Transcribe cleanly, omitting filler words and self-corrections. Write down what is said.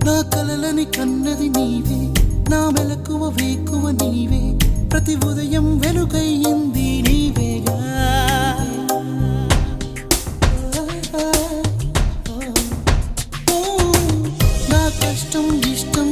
నా కలలని కన్నది నీవే, నా మెలకువ వేకువ నీవే, ప్రతి ఉదయం వెలుగయ్యింది నీవేగా. నా కష్టం ఇష్టం